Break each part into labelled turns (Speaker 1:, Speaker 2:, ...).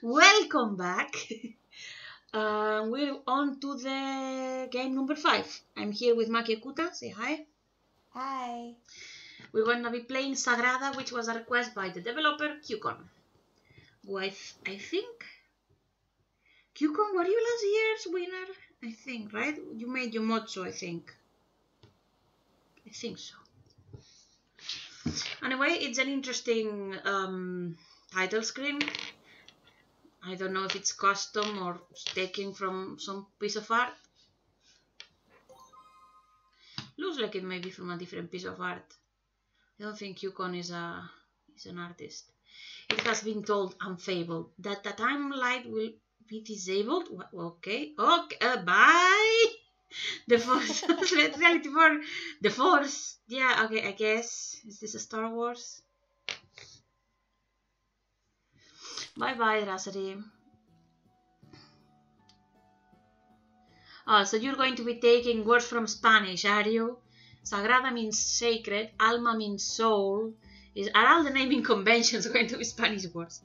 Speaker 1: Welcome back. We're on to the game number 5. I'm here with MakioKuta. Say hi.
Speaker 2: Hi.
Speaker 1: We're going to be playing Sagrada, which was a request by the developer QCon. Who I think QCon, were you last year's winner? I think, right? You made your mocho, I think. I think so. Anyway, it's an interesting title screen. I don't know if it's custom or taken from some piece of art. Looks like it may be from a different piece of art. I don't think Yukon is an artist. It has been told and fabled that the timeline will be disabled. Okay, bye. The Force, reality for the Force. Yeah, okay, I guess. Is this a Star Wars? Bye bye, Rasari. Oh, so you're going to be taking words from Spanish, are you? Sagrada means sacred, alma means soul. Are all the naming conventions going to be Spanish words?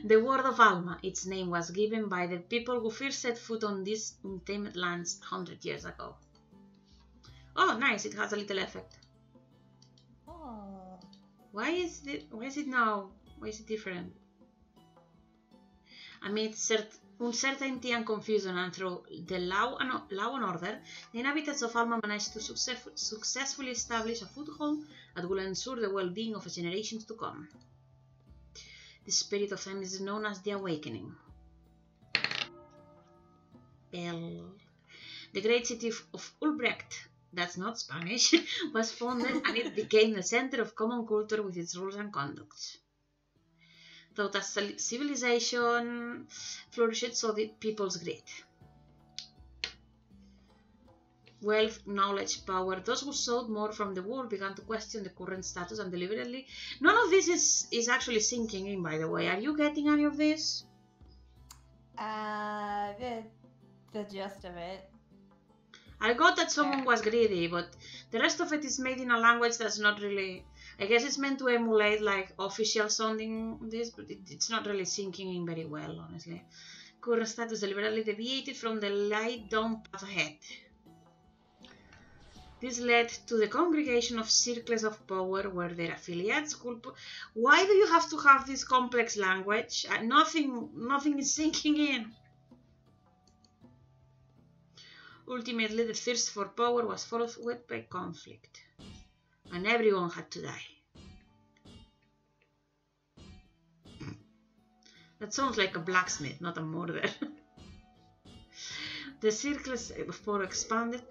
Speaker 1: The word of alma, its name was given by the people who first set foot on these untamed lands 100 years ago. Oh, nice, it has a little effect.
Speaker 2: Oh.
Speaker 1: Why is it now? Why is it different? Amid uncertainty and confusion, and through the law and order, the inhabitants of Alma managed to successfully establish a foothold that will ensure the well-being of generations to come. The spirit of time is known as the Awakening. Bell. The great city of Ulbrecht, that's not Spanish, was founded and it became the center of common culture with its rules and conducts. Though as civilization flourished, so did people's greed. Wealth, knowledge, power. Those who sought more from the world began to question the current status and deliberately. None of this is actually sinking in, by the way. Are you getting any of this?
Speaker 2: The gist of it.
Speaker 1: I got that someone was greedy, but the rest of it is made in a language that's not really... I guess it's meant to emulate like official sounding this, but it's not really sinking in very well, honestly. Current status deliberately deviated from the laid down path ahead. This led to the congregation of circles of power where their affiliates could... Why do you have to have this complex language? Nothing is sinking in. Ultimately, the thirst for power was followed by conflict, and everyone had to die. That sounds like a blacksmith, not a murderer. The circles of power expanded.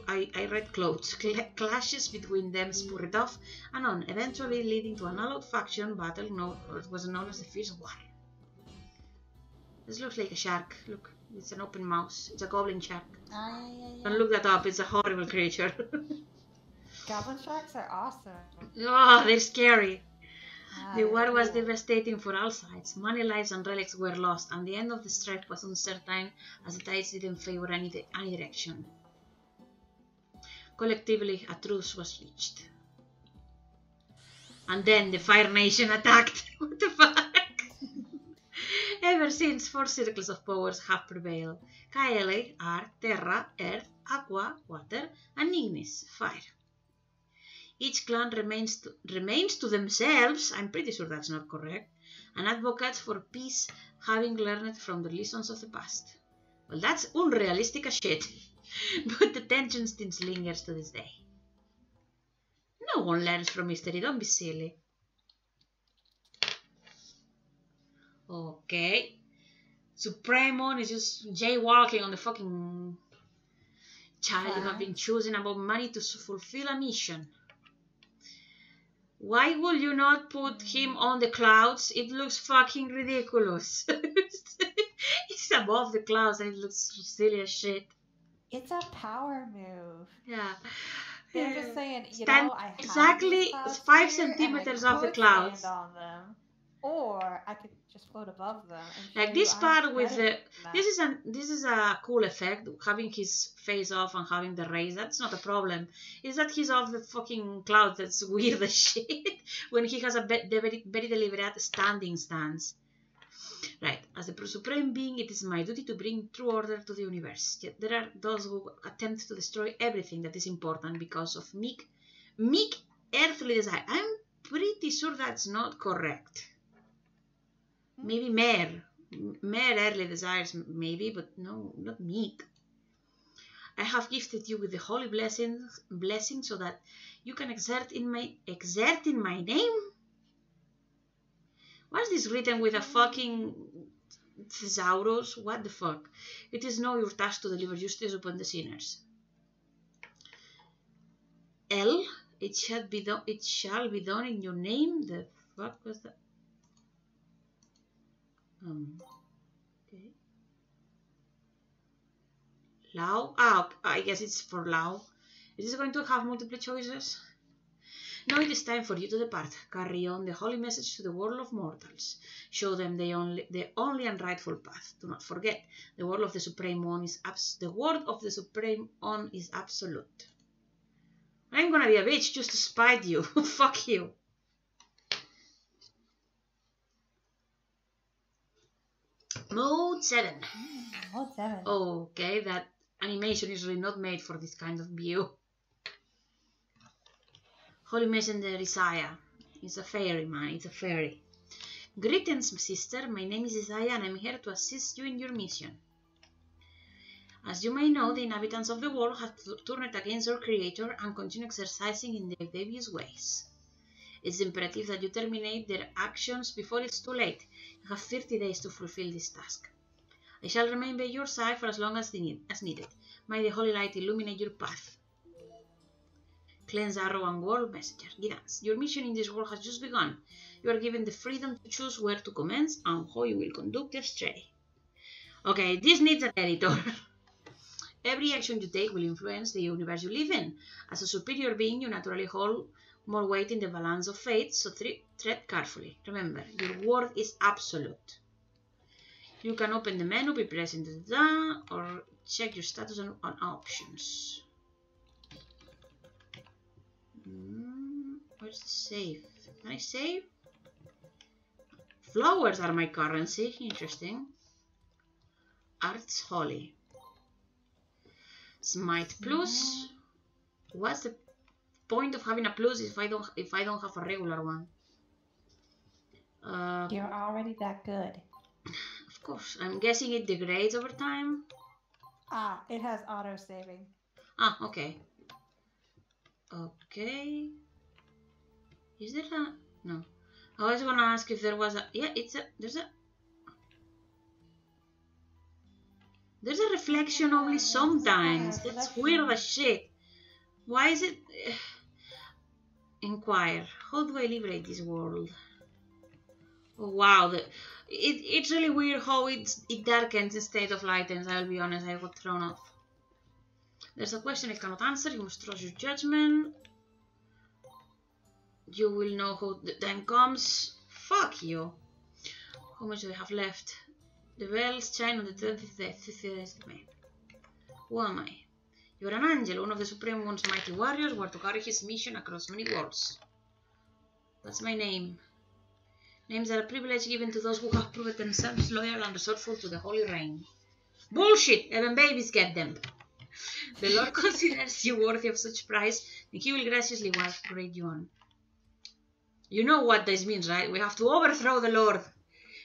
Speaker 1: I read clothes. Clashes between them spurred off and on, eventually leading to an all-out faction battle was known as the Fierce War. This looks like a shark. Look, it's an open mouth. It's a goblin shark.
Speaker 2: Yeah.
Speaker 1: Don't look that up. It's a horrible creature.
Speaker 2: Goblin sharks are awesome.
Speaker 1: Oh, they're scary. The war was devastating for all sides. Many lives and relics were lost, and the end of the strife was uncertain as the tides didn't favor any direction. Collectively, a truce was reached. And then the Fire Nation attacked. What the fuck? Ever since, 4 circles of powers have prevailed. Kaele are Terra, Earth, Aqua, Water, and Ignis, Fire. Each clan remains to themselves, I'm pretty sure that's not correct, and advocates for peace, having learned from the lessons of the past. Well, that's unrealistic as shit, but the tension still lingers to this day. No one learns from history, don't be silly. Okay. Supremon is just jaywalking on the fucking child you have been choosing about money to fulfill a mission. Why would you not put him on the clouds? It looks fucking ridiculous. It's above the clouds and it looks silly as shit.
Speaker 2: It's a power move.
Speaker 1: Yeah.
Speaker 2: They're just saying, I have
Speaker 1: exactly 5 centimeters off the clouds.
Speaker 2: Stand on them. Or I could just float above them. And
Speaker 1: Like
Speaker 2: show
Speaker 1: this
Speaker 2: you
Speaker 1: part
Speaker 2: I'm
Speaker 1: with
Speaker 2: better
Speaker 1: the
Speaker 2: than
Speaker 1: this is a cool effect, having his face off and having the rays. That's not a problem. Is that he's off the fucking cloud? That's weird as shit. When he has a very deliberate standing stance. Right, as the supreme being, it is my duty to bring true order to the universe. Yet there are those who attempt to destroy everything that is important because of meek earthly desire. I'm pretty sure that's not correct. Maybe mere earthly desires, maybe, but no, not meek. I have gifted you with the holy blessing so that you can exert in my name. Why is this written with a fucking thesaurus? What the fuck? It is now your task to deliver justice upon the sinners. L. It shall be done in your name. The fuck was that? Okay. Lao. I guess it's for Lao. Is this going to have multiple choices? Now it is time for you to depart. Carry on the holy message to the world of mortals. Show them the only and rightful path. Do not forget, the word of the Supreme One is absolute. I'm gonna be a bitch just to spite you. Fuck you. Mode 7.
Speaker 2: Mode 7.
Speaker 1: Okay, that animation is really not made for this kind of view. Holy Messenger Isaiah. It's a fairy, man. It's a fairy. Greetings, sister. My name is Isaiah and I'm here to assist you in your mission. As you may know, the inhabitants of the world have turned against their Creator and continue exercising in their devious ways. It's imperative that you terminate their actions before it's too late. You have 30 days to fulfill this task. I shall remain by your side for as long as needed. May the holy light illuminate your path. Cleanse, arrow, and world messenger. Guidance. Your mission in this world has just begun. You are given the freedom to choose where to commence and how you will conduct the stray. Okay, this needs an editor. Every action you take will influence the universe you live in. As a superior being, you naturally hold more weight in the balance of fate, so tread carefully. Remember, your word is absolute. You can open the menu by pressing the or check your status on options. Where's the save? Can I save? Flowers are my currency. Interesting. Arts Holy. Smite plus. What's the point of having a plus if I don't have a regular one?
Speaker 2: You're already that good.
Speaker 1: Of course. I'm guessing it degrades over time.
Speaker 2: It has auto saving.
Speaker 1: Okay. Okay. Is there a... No. I was gonna ask if there was a... Yeah, there's a reflection only sometimes. That's weird as shit. Why is it... Inquire. How do I liberate this world? Oh, wow. It's really weird how it darkens instead of lightens. I'll be honest, I got thrown off. There's a question it cannot answer. You must trust your judgment. You will know how the time comes. Fuck you. How much do I have left? The bells chime on the 20th day. 50 days remain. Who am I? You are an angel, one of the Supreme One's mighty warriors, who are to carry his mission across many worlds. That's my name. Names are a privilege given to those who have proved themselves loyal and resourceful to the Holy Reign. Bullshit! Even babies get them. The Lord considers you worthy of such prize, and he will graciously grade you on. You know what this means, right? We have to overthrow the Lord.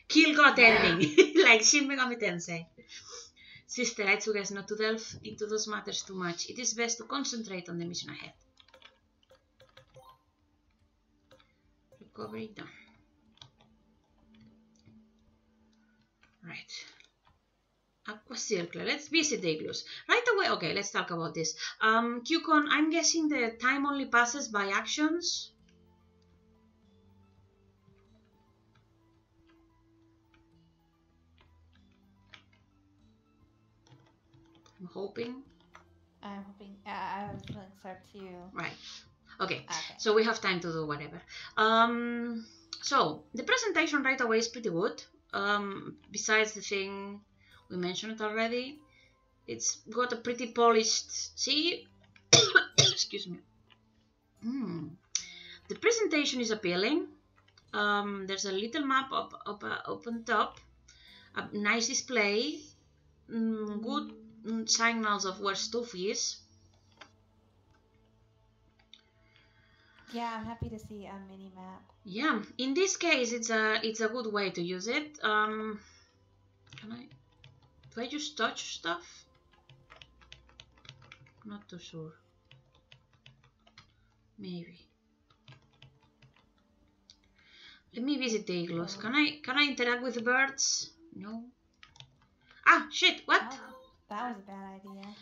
Speaker 1: Kill God ending. Like Shin Megami Tensei. Sister, I suggest not to delve into those matters too much. It is best to concentrate on the mission ahead. Recovery done. Right. Aqua Circle. Let's visit the igloos. Right away. Okay, let's talk about this. QCon, I'm guessing the time only passes by actions. I'm hoping.
Speaker 2: I have a feeling so too.
Speaker 1: Right. Okay, so we have time to do whatever. So the presentation right away is pretty good. Besides the thing we mentioned already, it's got a pretty polished. See, excuse me. The presentation is appealing. There's a little map up on top, a nice display, good signals of where stuff is.
Speaker 2: Yeah, I'm happy to see a mini map.
Speaker 1: Yeah, in this case, it's a good way to use it. Do I just touch stuff? Not too sure. Maybe. Let me visit the igloos. Can I interact with the birds? No. Ah, shit! What?
Speaker 2: Oh, that was a bad idea.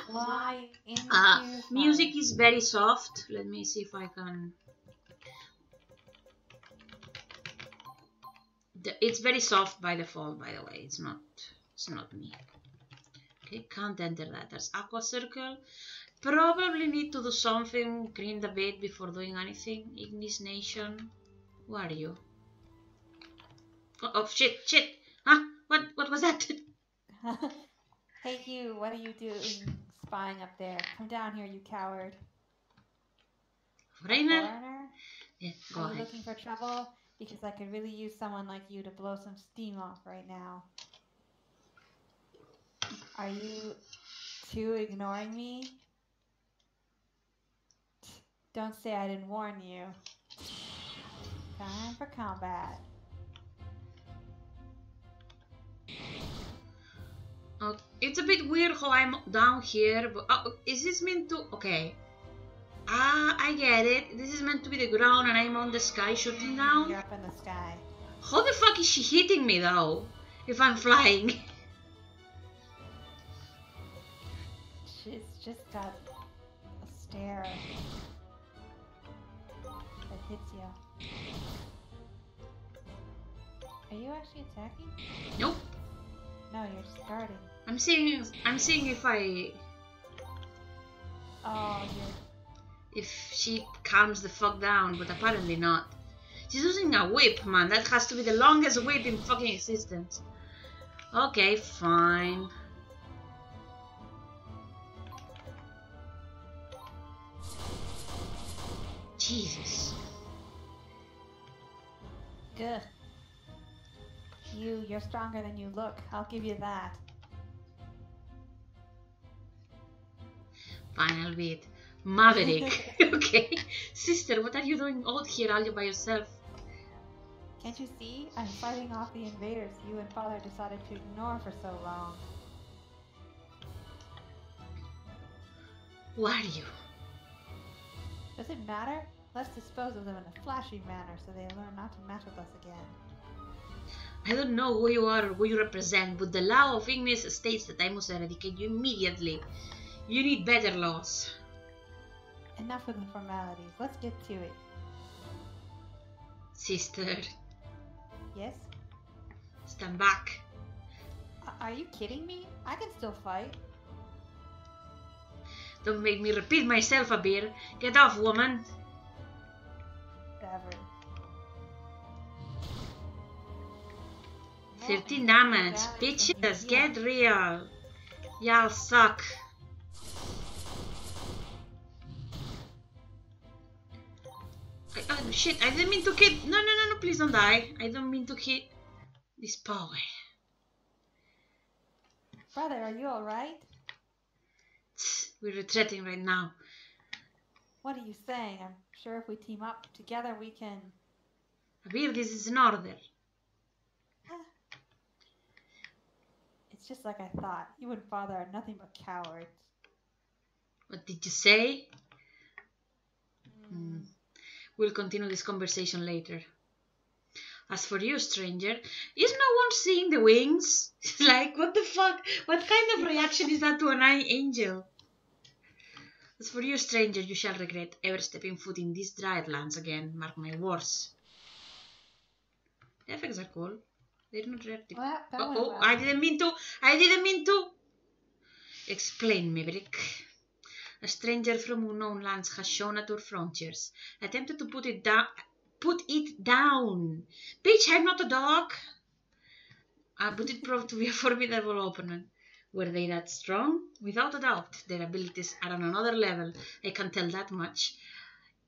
Speaker 2: Fly into
Speaker 1: music is very soft. Let me see if I can. It's very soft by default, by the way. It's not me. Okay, can't enter that. There's aqua circle. Probably need to do something, grind a bit before doing anything. Ignis Nation. Who are you? Oh shit! Huh? What was that?
Speaker 2: Hey you, what are you doing spying up there? Come down here, you coward.
Speaker 1: Foreigner? Yeah, go ahead.
Speaker 2: Are you looking for trouble? Because I could really use someone like you to blow some steam off right now. Are you two ignoring me? Don't say I didn't warn you. Time for combat.
Speaker 1: It's a bit weird how I'm down here, but is this meant to... Okay. I get it. This is meant to be the ground and I'm on the sky shooting down.
Speaker 2: You're up in the sky.
Speaker 1: How the fuck is she hitting me though? If I'm flying?
Speaker 2: She's just got a stare that hits you. Are you actually attacking?
Speaker 1: Nope.
Speaker 2: No, you're just guarding.
Speaker 1: I'm seeing if I...
Speaker 2: Oh,
Speaker 1: if she calms the fuck down, but apparently not. She's using a whip, man. That has to be the longest whip in fucking existence. Okay, fine. Jesus.
Speaker 2: Good. You're stronger than you look. I'll give you that.
Speaker 1: Fine, albeit. Maverick. Okay. Sister, what are you doing out here all by yourself?
Speaker 2: Can't you see? I'm fighting off the invaders you and Father decided to ignore for so long.
Speaker 1: Who are you?
Speaker 2: Does it matter? Let's dispose of them in a flashy manner so they learn not to mess with us again.
Speaker 1: I don't know who you are or who you represent, but the law of Ignis states that I must eradicate you immediately. You need better laws.
Speaker 2: Enough of the formalities. Let's get to it.
Speaker 1: Sister.
Speaker 2: Yes?
Speaker 1: Stand back.
Speaker 2: Are you kidding me? I can still fight.
Speaker 1: Don't make me repeat myself a bit. Get off, woman.
Speaker 2: Whatever.
Speaker 1: 13 damage. Bitches, get real. Y'all suck. Oh shit, I didn't mean to hit. No, please don't die. I don't mean to hit this power.
Speaker 2: Brother, are you alright?
Speaker 1: We're retreating right now.
Speaker 2: What are you saying? I'm sure if we team up together we can...
Speaker 1: Abir, this is an order.
Speaker 2: It's just like I thought. You and Father are nothing but cowards.
Speaker 1: What did you say? We'll continue this conversation later. As for you, stranger, is no one seeing the wings? Like, what the fuck? What kind of reaction is that to an angel? As for you, stranger, you shall regret ever stepping foot in these dried lands again. Mark my words. The effects are cool. They're not reactive.
Speaker 2: Well.
Speaker 1: I didn't mean to. Explain, Maverick. A stranger from unknown lands has shown at our frontiers. Attempted to put it down. Put it down! Bitch, I'm not a dog! But it proved to be a formidable opponent. Were they that strong? Without a doubt, their abilities are on another level. I can tell that much.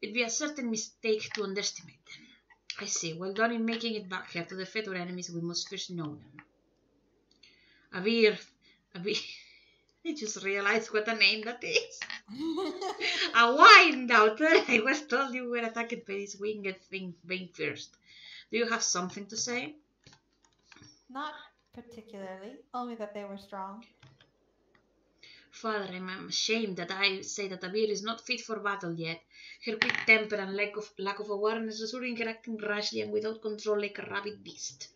Speaker 1: It'd be a certain mistake to underestimate them. I see. Well done in making it back here. To defeat our enemies, we must first know them. Abir. I just realized what a name that is. A wine doubter. I was told you were attacked by this winged thing being first. Do you have something to say?
Speaker 2: Not particularly, only that they were strong.
Speaker 1: Father, I'm ashamed that I say that Abir is not fit for battle yet. Her quick temper and lack of awareness resulting in her acting rashly and without control like a rabid beast.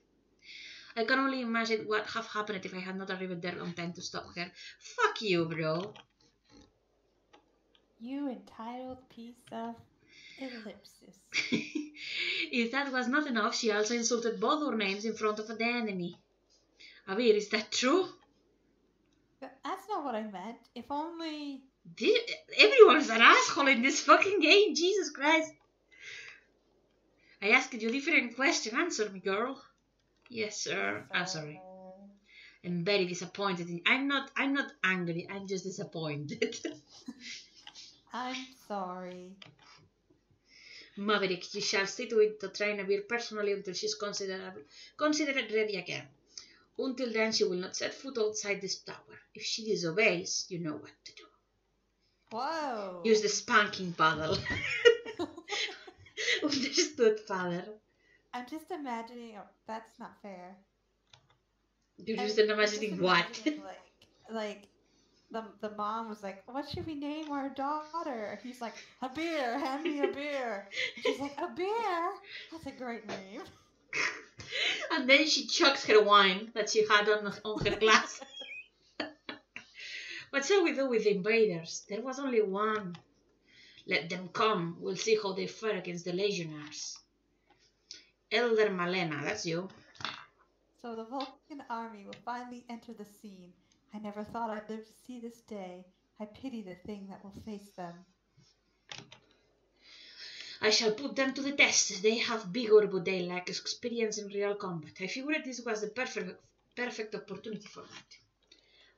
Speaker 1: I can only imagine what have happened if I had not arrived there on time to stop her. Fuck you, bro.
Speaker 2: You entitled piece of ellipsis.
Speaker 1: If that was not enough, she also insulted both our names in front of the enemy. Abir, is that true?
Speaker 2: That's not what I meant. If only...
Speaker 1: Everyone's an asshole in this fucking game, Jesus Christ. I asked you a different question. Answer me, girl. Yes, sir. I'm sorry. I'm very disappointed. I'm not angry. I'm just disappointed.
Speaker 2: I'm sorry.
Speaker 1: Maverick, you shall see to it to train Abir personally until she's considered ready again. Until then, she will not set foot outside this tower. If she disobeys, you know what to do.
Speaker 2: Whoa!
Speaker 1: Use the spanking paddle. Understood, father.
Speaker 2: I'm just imagining... Oh, that's not fair.
Speaker 1: You're just imagining what?
Speaker 2: Like the mom was like, what should we name our daughter? He's like, a beer, hand me a beer. And she's like, a beer? That's a great name.
Speaker 1: And then she chucks her wine that she had on her glass. What shall we do with the invaders? There was only one. Let them come. We'll see how they fare against the legionnaires. Elder Malena, that's you.
Speaker 2: So the Vulcan army will finally enter the scene. I never thought I'd live to see this day. I pity the thing that will face them.
Speaker 1: I shall put them to the test. They have vigor, but they lack experience in real combat. I figured this was the perfect opportunity for that.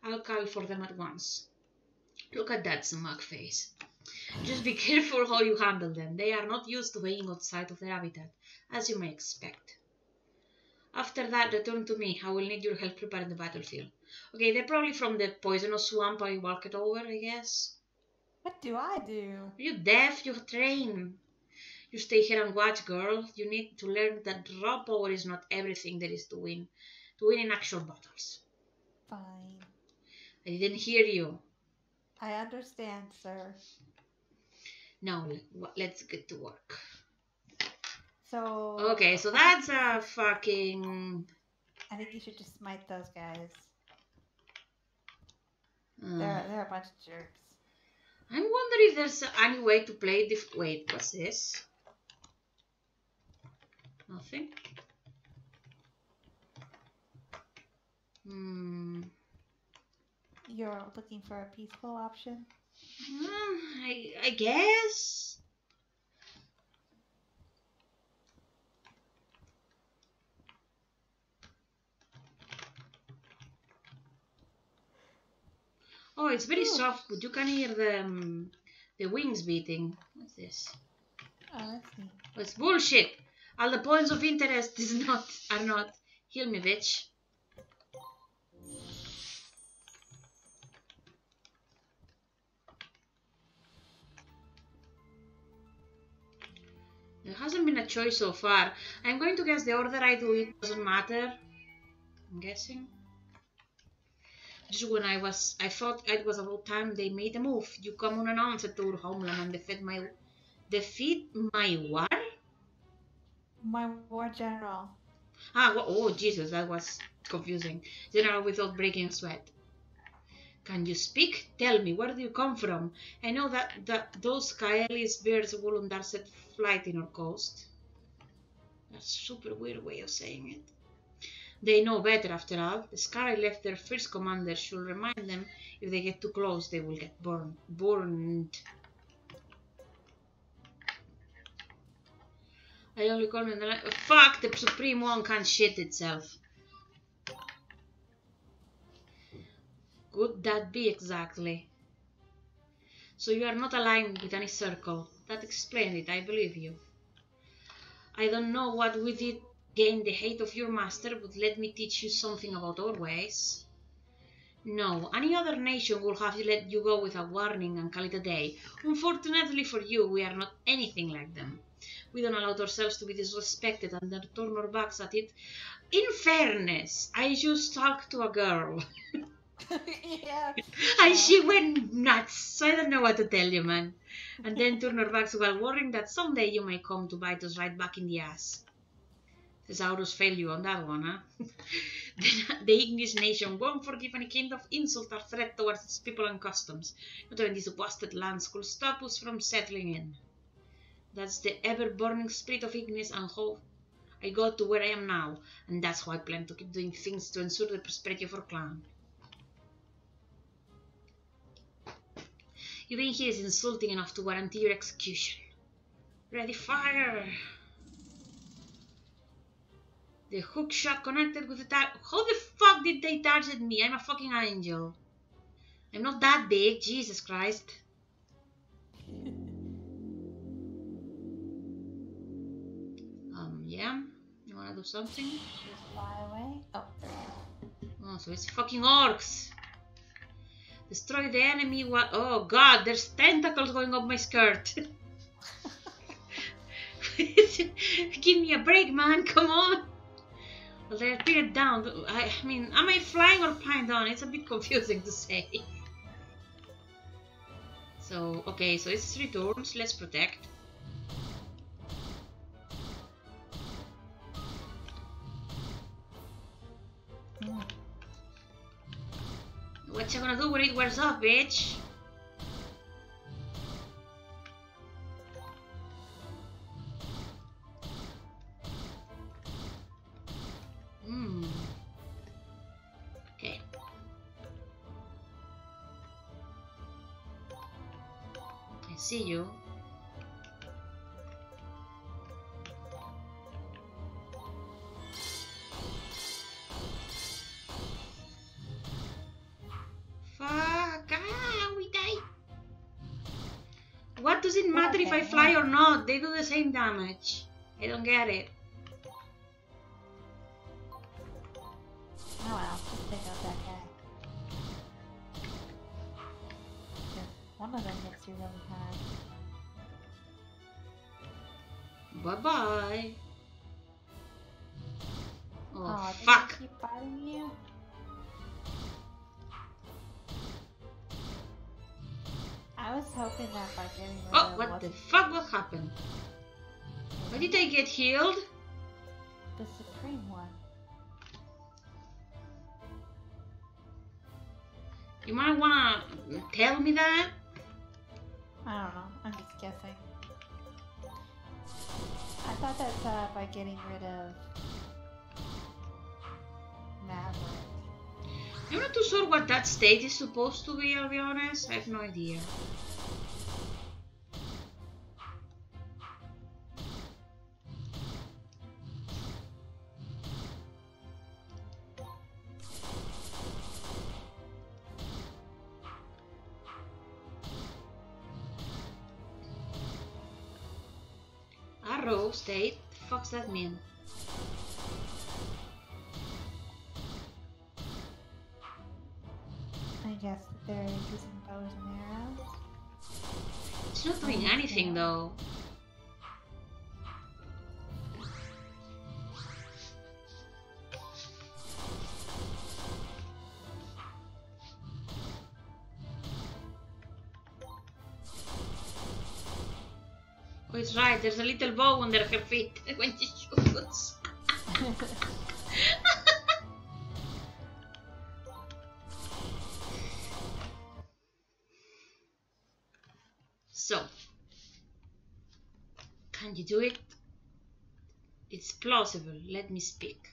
Speaker 1: I'll call for them at once. Look at that smug face. Just be careful how you handle them. They are not used to being outside of their habitat, as you may expect. After that, return to me. I will need your help preparing the battlefield. Okay, they're probably from the poisonous swamp I walked over, I guess.
Speaker 2: What do I do?
Speaker 1: Are you deaf? You train. You stay here and watch, girl. You need to learn that raw power is not everything there is to win in actual battles.
Speaker 2: Fine.
Speaker 1: I didn't hear you.
Speaker 2: I understand, sir.
Speaker 1: Now, let's get to work.
Speaker 2: So...
Speaker 1: Okay, so that's a fucking...
Speaker 2: I think you should just smite those guys. They're a bunch of jerks.
Speaker 1: I'm wondering if there's any way to play this... Wait, what's this? Nothing.
Speaker 2: You're looking for a peaceful option?
Speaker 1: I guess. Oh, it's very soft, but you can hear the wings beating. What's this?
Speaker 2: Oh, that's neat.
Speaker 1: Oh, it's bullshit. All the points of interest are not. Heal me, bitch. There hasn't been a choice so far. I'm going to guess the order I do it doesn't matter. I'm guessing. Just when I thought it was about time they made a move. You come unannounced to our homeland and defeat my what?
Speaker 2: My war general.
Speaker 1: Oh Jesus, that was confusing. General without breaking a sweat. Can you speak? Tell me, where do you come from? I know that those Kaelis birds wouldn't set flight in our coast. That's a super weird way of saying it. They know better after all. The Sky left their first commander should remind them if they get too close they will get burned. I only call in the line. Fuck, the Supreme One can't shit itself. Could that be exactly? So you are not aligned with any circle. That explains it, I believe you. I don't know what with it gain the hate of your master, but let me teach you something about our ways. No, any other nation will have let you go without warning and call it a day. Unfortunately for you, we are not anything like them. We don't allow ourselves to be disrespected and then turn our backs at it. In fairness, I just talked to a girl.
Speaker 2: Yeah.
Speaker 1: And she went nuts, so I don't know what to tell you, man. And then turn her backs while worrying that someday you may come to bite us right back in the ass. Thesaurus failed you on that one, huh? The Ignis nation won't forgive any kind of insult or threat towards its people and customs. Not even these blasted lands could stop us from settling in. That's the ever-burning spirit of Ignis and how I got to where I am now, and that's how I plan to keep doing things to ensure the prosperity of our clan. You being here is insulting enough to guarantee your execution. Ready, fire! The hook shot connected with the target. How the fuck did they target me? I'm a fucking angel. I'm not that big, Jesus Christ. Yeah? You wanna do something?
Speaker 2: Just fly away. Oh, there you go.
Speaker 1: Oh, so it's fucking orcs. Destroy the enemy. What? Oh god, there's tentacles going up my skirt. Give me a break, man. Come on. Well, they appeared down. I mean, am I flying or pinned down? It's a bit confusing to say. So, okay, so it's 3 turns. Let's protect. What you gonna do when it wears off, bitch? Okay. I see you. What does it matter if I fly or not? They do the same damage. I don't get it.
Speaker 2: Oh well, just take out that guy. One of them hits you really hard.
Speaker 1: Bye-bye. Oh,
Speaker 2: they
Speaker 1: fuck.
Speaker 2: keep biting you? I was hoping that by getting rid
Speaker 1: Oh,
Speaker 2: of
Speaker 1: what the fuck? What happened? Why did I get healed?
Speaker 2: the Supreme One.
Speaker 1: You might wanna tell me that?
Speaker 2: I don't know. I'm just guessing. I thought that by getting rid of Maverick.
Speaker 1: I'm not too sure what that state is supposed to be, I'll be honest. I have no idea. Arrow state? The fuck's that mean?
Speaker 2: I guess that they're using bows and arrows.
Speaker 1: It's not doing anything though. Oh, it's right, there's a little bow under her feet when she shoots. So, can you do it? It's plausible, let me speak.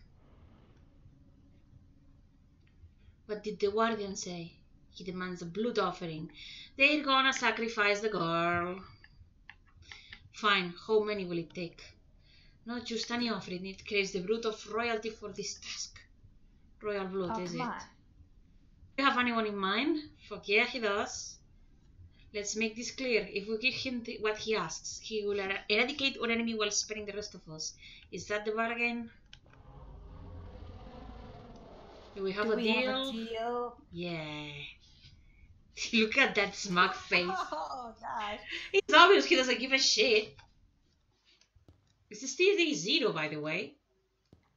Speaker 1: What did the guardian say? He demands a blood offering. They're gonna sacrifice the girl. Fine, how many will it take? Not just any offering, it craves the blood of royalty for this task. Royal blood, is it? Do you have anyone in mind? Fuck yeah, he does. Let's make this clear. If we give him what he asks, he will eradicate our enemy while sparing the rest of us. Is that the bargain? Do we have a deal? Yeah. Look at that smug face.
Speaker 2: Oh gosh.
Speaker 1: It's obvious he doesn't give a shit. This is still day 0, by the way.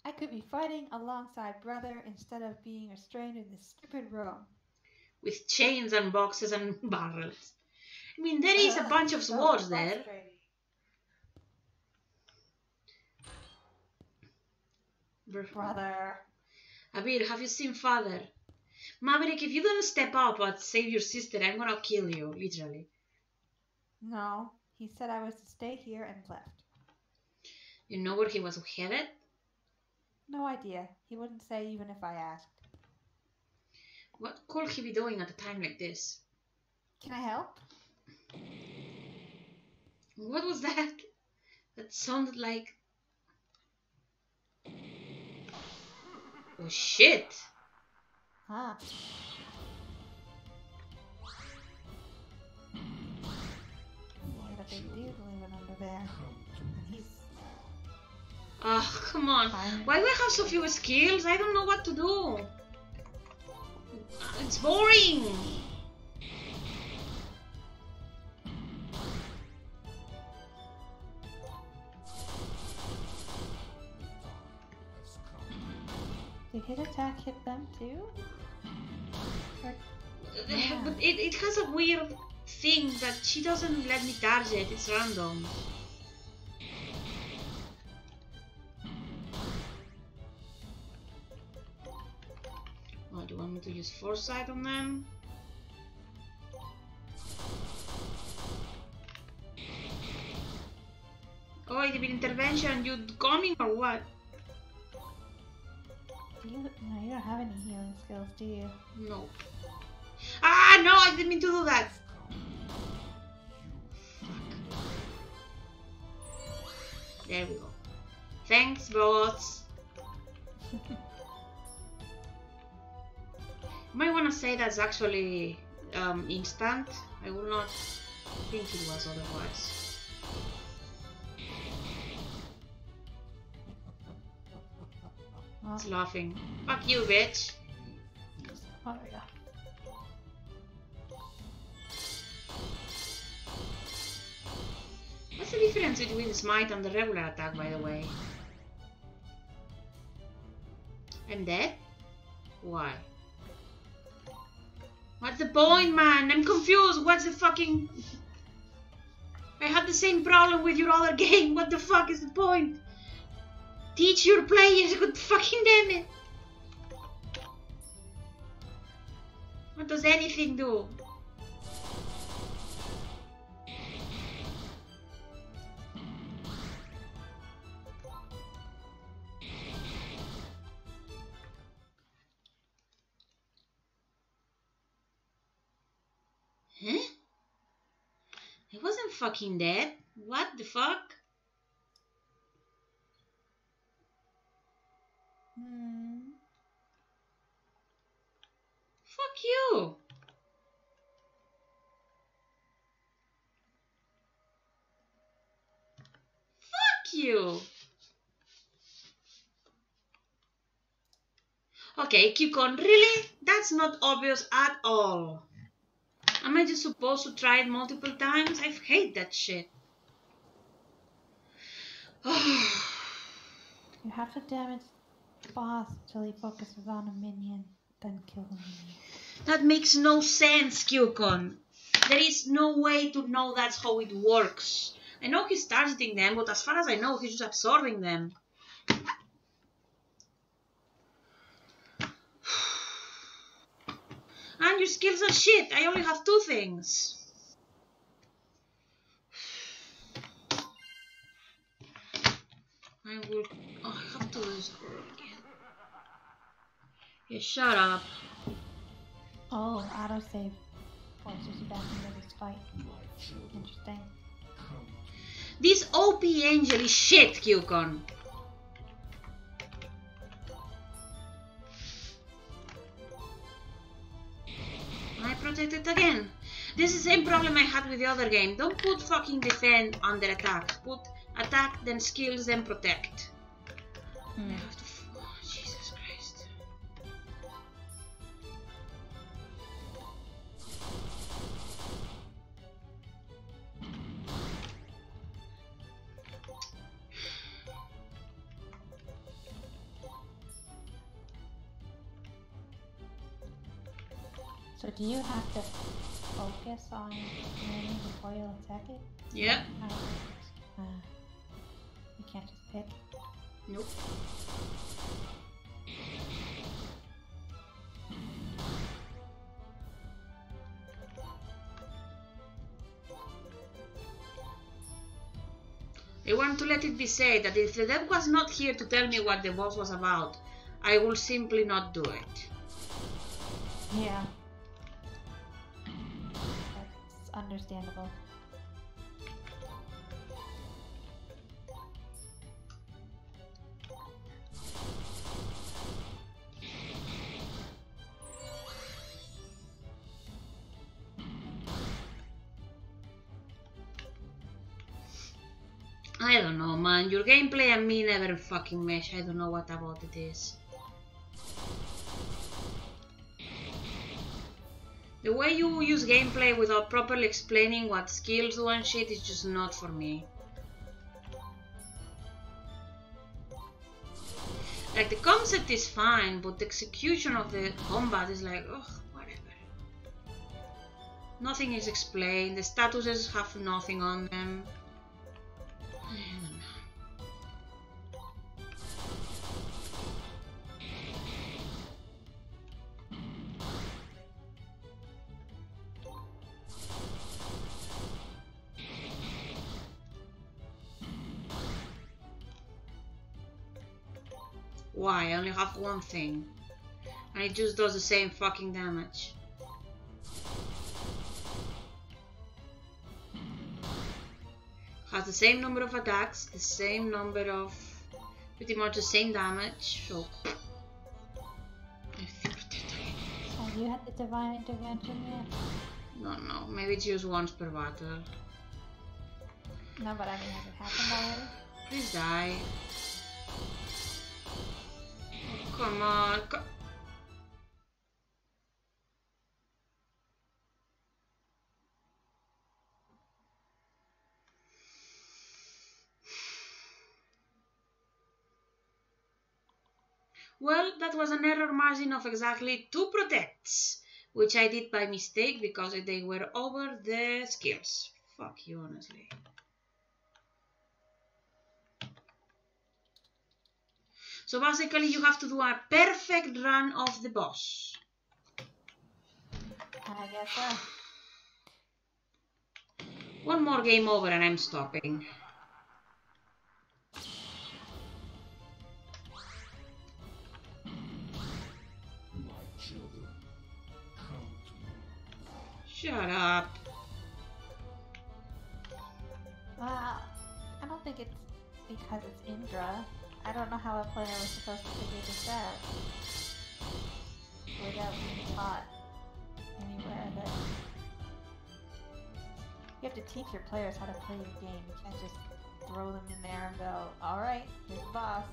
Speaker 2: I could be fighting alongside brother instead of being restrained in this stupid room.
Speaker 1: With chains and boxes and barrels. I mean, there is a bunch of swords there.
Speaker 2: Brother.
Speaker 1: Abir, have you seen father? Maverick, if you don't step up and save your sister, I'm gonna kill you, literally.
Speaker 2: No, he said I was to stay here and left.
Speaker 1: You know where he was headed?
Speaker 2: No idea. He wouldn't say even if I asked.
Speaker 1: What could he be doing at a time like this?
Speaker 2: Can I help?
Speaker 1: What was that? That sounded like... Oh shit!
Speaker 2: Huh. What a big dude living under there. And he's...
Speaker 1: Oh, come on. Why do I have so few skills? I don't know what to do. It's boring.
Speaker 2: Did his attack hit them too? Or...
Speaker 1: Yeah. But it has a weird thing that she doesn't let me target. It's random. Oh, do you want me to use foresight on them? Oh, it did an intervention. You coming or what?
Speaker 2: No, you don't have any healing skills, do you?
Speaker 1: No. Ah, no! I didn't mean to do that. Fuck. There we go. Thanks, bots. You might want to say that's actually instant. I will not think it was otherwise. It's laughing. Fuck you, bitch.
Speaker 2: Oh, yeah.
Speaker 1: What's the difference between smite and the regular attack, by the way? I'm dead? Why? What's the point, man? I'm confused. What's the fucking... I had the same problem with your other game. What the fuck is the point? Teach your players, good fucking damn it. What does anything do? Huh? I wasn't fucking dead. What the fuck? Fuck you. Fuck you. Okay, Kyukon, really? That's not obvious at all. Am I just supposed to try it multiple times? I hate that shit.
Speaker 2: You have to damage the boss until he focuses on a minion, then kill the minion.
Speaker 1: That makes no sense, Kyukon. There is no way to know that's how it works. I know he's targeting them, but as far as I know, he's just absorbing them. And your skills are shit. I only have 2 things. I will... Oh, I have to do this again. Yeah, shut up.
Speaker 2: Oh, autosave forces you back into this fight. Interesting.
Speaker 1: This OP angel is shit, Kyukon. I protected again. This is the same problem I had with the other game. Don't put fucking defend under attack. Put attack, then skills, then protect. Oh, Jesus Christ.
Speaker 2: So do you have to focus on winning before you attack it?
Speaker 1: Yeah.
Speaker 2: You can't just pick.
Speaker 1: Nope. I want to let it be said that if the dev was not here to tell me what the boss was about, I will simply not do it.
Speaker 2: Yeah. That's understandable.
Speaker 1: I don't know, man. Your gameplay and me never fucking mesh. I don't know what about it is. The way you use gameplay without properly explaining what skills do and shit is just not for me. Like, the concept is fine, but the execution of the combat is like, ugh, whatever. Nothing is explained, the statuses have nothing on them. I don't know. Why? I only have one thing. And it just does the same fucking damage. Has the same number of attacks, the same number of... pretty much the same damage, so...
Speaker 2: Have you had the divine intervention yet?
Speaker 1: No, maybe it's used once per battle.
Speaker 2: No, but I mean, has it happened already?
Speaker 1: Please die. Come on, Well, that was an error margin of exactly 2 protects, which I did by mistake because they were over the skills. Fuck you, honestly. So basically you have to do a perfect run of the boss.
Speaker 2: I guess so.
Speaker 1: One more game over and I'm stopping. Shut up.
Speaker 2: I don't think it's because it's Indra. I don't know how a player was supposed to figure this out without being taught anywhere that you have to teach your players how to play your game. You can't just throw them in there and go, alright, here's the boss,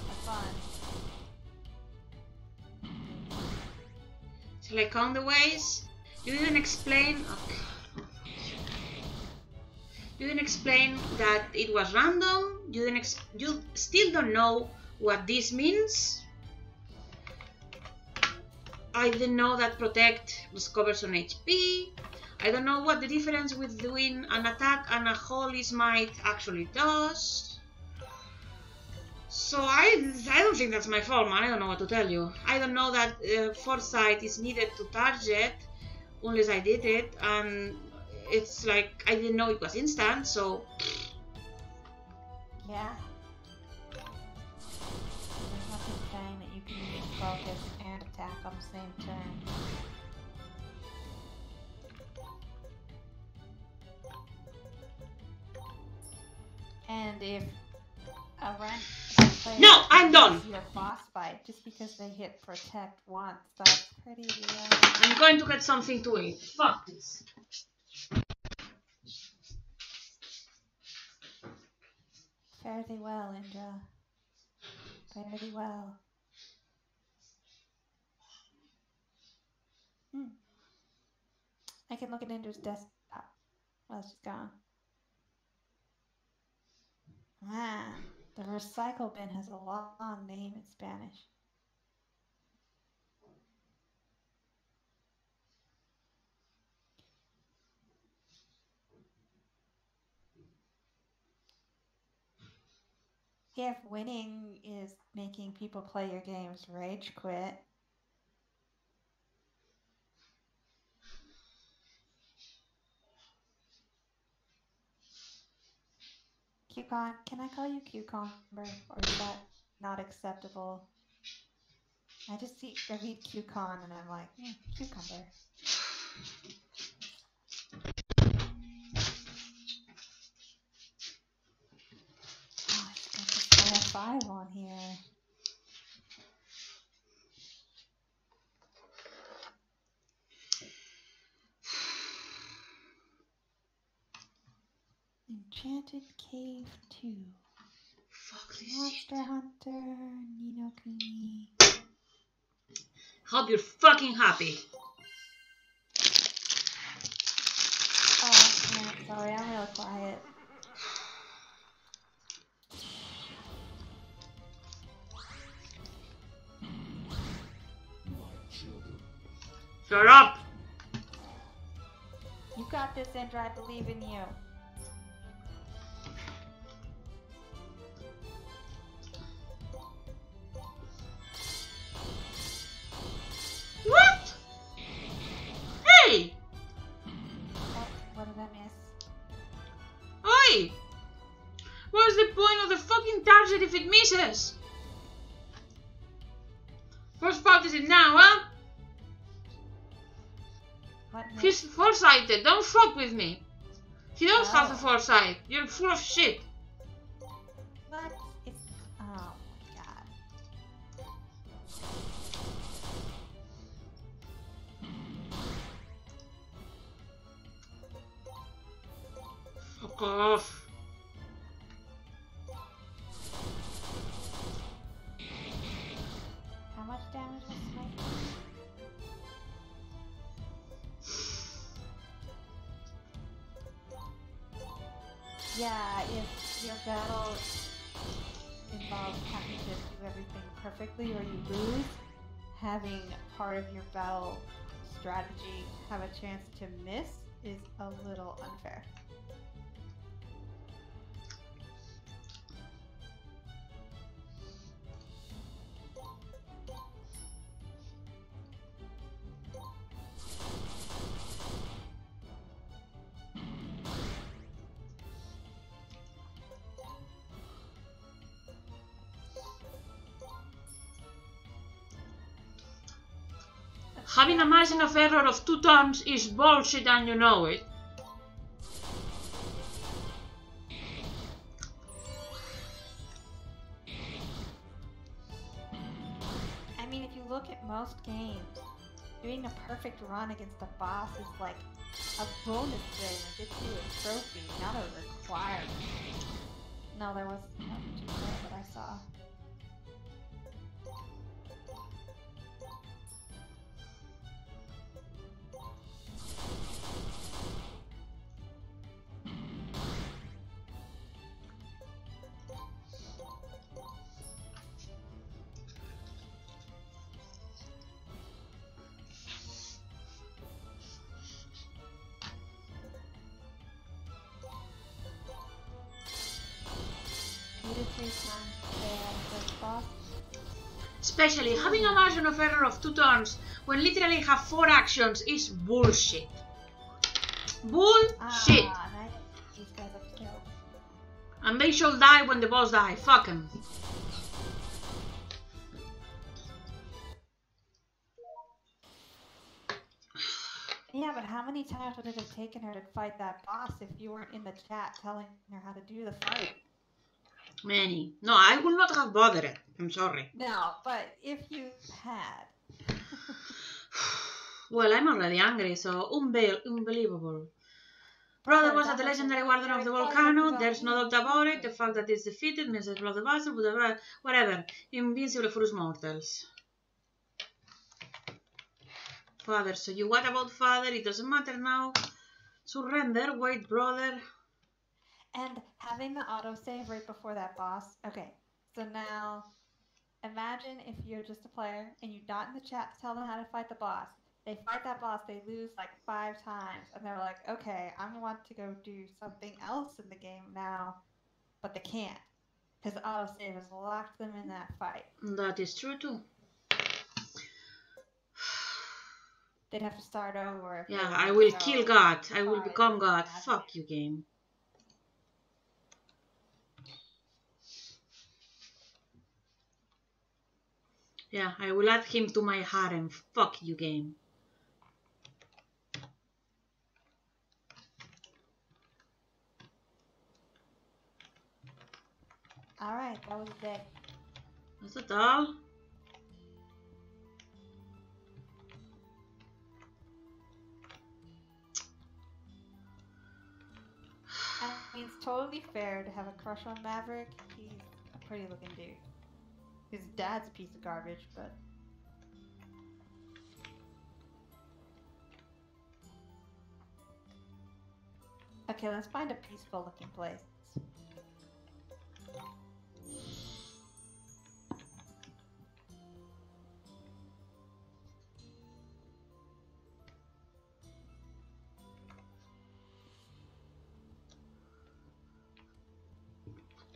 Speaker 2: have fun.
Speaker 1: Shall I count the ways? You didn't explain... Okay. You didn't explain that it was random. You still don't know what this means. I didn't know that protect recovers on HP. I don't know what the difference between an attack and a holy smite actually does. So I don't think that's my fault, man. I don't know what to tell you. I don't know that foresight is needed to target unless I did it, and it's like I didn't know it was instant, so...
Speaker 2: Yeah. There's nothing saying that you can use focus and attack on the same turn. And if a rank player
Speaker 1: No, I'm done.
Speaker 2: loses your boss fight just because they hit protect once, that's pretty low.
Speaker 1: I'm going to get something to eat. Fuck this.
Speaker 2: Fare thee well, Indra. Fare thee well. I can look at Indra's desktop. Well, she's gone. Ah, the recycle bin has a long name in Spanish. If winning is making people play your games, rage quit. Cucon, can I call you Cucumber? Or is that not acceptable? I read Cucon and I'm like, Cucumber. Oh, I just got this level 5 on here. Enchanted Cave 2.
Speaker 1: Fuck this
Speaker 2: Monster
Speaker 1: shit.
Speaker 2: Hunter, Nino Kuni.
Speaker 1: Hope you're fucking happy.
Speaker 2: Oh, yeah, sorry, I'm real quiet.
Speaker 1: Shut up!
Speaker 2: You got this, Indra. I believe in you.
Speaker 1: What? Hey!
Speaker 2: Oh, what did I miss?
Speaker 1: Oi! What's the point of the fucking target if it misses? Whose fault is it now, huh?
Speaker 2: What miss?
Speaker 1: He's foresighted. Don't fuck with me. He don't
Speaker 2: Oh.
Speaker 1: have the foresight. You're full of shit.
Speaker 2: What? It's... Oh my god.
Speaker 1: Fuck off.
Speaker 2: How much damage was Smite? Yeah, if your battle involves having to do everything perfectly or you lose, having part of your battle strategy have a chance to miss is a little unfair.
Speaker 1: Having a margin of error of 2 turns is bullshit and you know it.
Speaker 2: I mean, if you look at most games, doing a perfect run against a boss is like a bonus thing that gets you a trophy, not a requirement. No, there was nothing there that I saw.
Speaker 1: Especially having a margin of error of 2 turns when literally have 4 actions is bullshit. Bullshit.
Speaker 2: Nice. These guys have killed.
Speaker 1: And they shall die when the boss die. Fuck 'em.
Speaker 2: Yeah, but how many times would it have taken her to fight that boss if you weren't in the chat telling her how to do the fight?
Speaker 1: Many. No, I would not have bothered it. I'm sorry.
Speaker 2: No, but if you had.
Speaker 1: Well, I'm already angry, so unbelievable. Brother was the legendary warden of the volcano. There's no doubt about it. The fact that it's defeated means that the bastard, whatever. Invincible for us mortals. Father, so you what about father? It doesn't matter now. Surrender, wait, brother.
Speaker 2: And having the autosave right before that boss. Okay, so now imagine if you're just a player and you dot in the chat to tell them how to fight the boss. They fight that boss, they lose like 5 times, and they're like, okay, I want to go do something else in the game now, but they can't, because autosave has locked them in that fight.
Speaker 1: That is true too.
Speaker 2: They'd have to start over.
Speaker 1: Yeah, I will kill God. I will become God. Fuck you, game. Yeah, I will add him to my harem. Fuck you, game.
Speaker 2: Alright, that was the day.
Speaker 1: That's it all.
Speaker 2: I mean, it's totally fair to have a crush on Maverick. He's a pretty looking dude. His dad's a piece of garbage, but... Okay, let's find a peaceful looking place.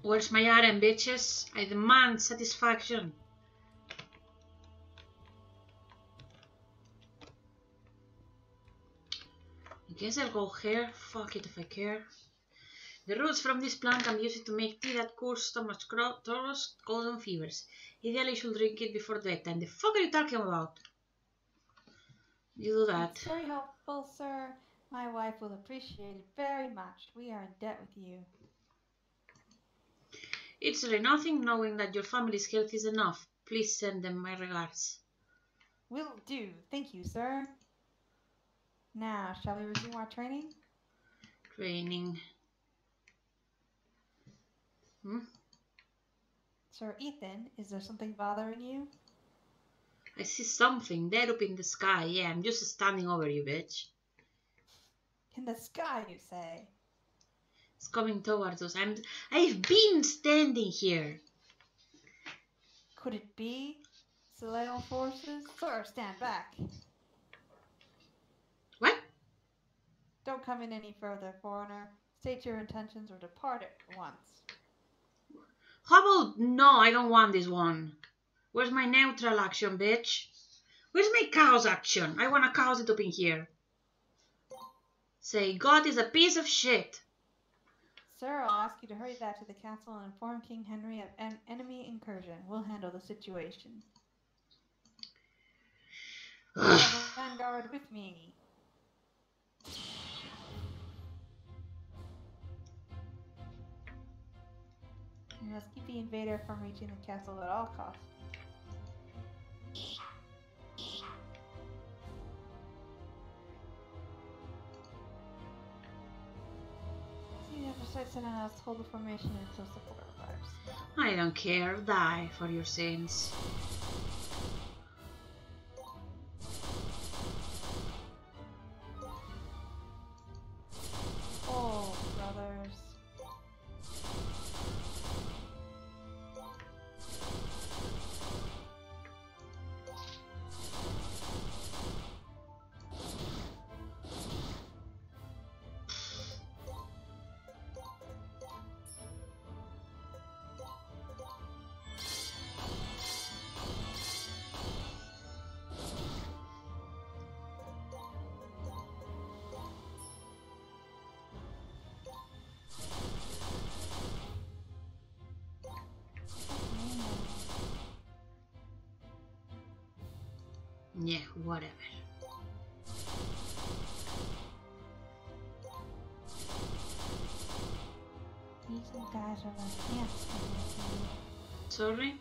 Speaker 1: Where's my harem, bitches? I demand satisfaction. I guess I'll go here. Fuck it if I care. The roots from this plant can be used to make tea that cures stomach troubles, colds and fevers. Ideally, you should drink it before bedtime. The fuck are you talking about? You do that.
Speaker 2: It's very helpful, sir. My wife will appreciate it very much. We are in debt with you.
Speaker 1: It's really nothing, knowing that your family's health is enough. Please send them my regards.
Speaker 2: Will do. Thank you, sir. Now, shall we resume our training?
Speaker 1: Training.
Speaker 2: Sir Ethan, is there something bothering you?
Speaker 1: I see something there up in the sky. Yeah, I'm just standing over you, bitch.
Speaker 2: In the sky, you say?
Speaker 1: It's coming towards us. I've been standing here.
Speaker 2: Could it be Celestial forces? Sir, stand back.
Speaker 1: What?
Speaker 2: Don't come in any further, foreigner. State your intentions or depart at once.
Speaker 1: How about no, I don't want this one. Where's my neutral action, bitch? Where's my chaos action? I want to chaos it up in here. Say, God is a piece of shit.
Speaker 2: Sir, I'll ask you to hurry back to the castle and inform King Henry of an enemy incursion. We'll handle the situation. I have a vanguard with me. We must keep the invader from reaching the castle at all costs. Senior presides and us hold the formation until support arrives.
Speaker 1: I don't care. Die for your sins.
Speaker 2: Oh, brothers.
Speaker 1: Yeah, whatever.
Speaker 2: He's Some guys are like ants compared to you.
Speaker 1: Sorry?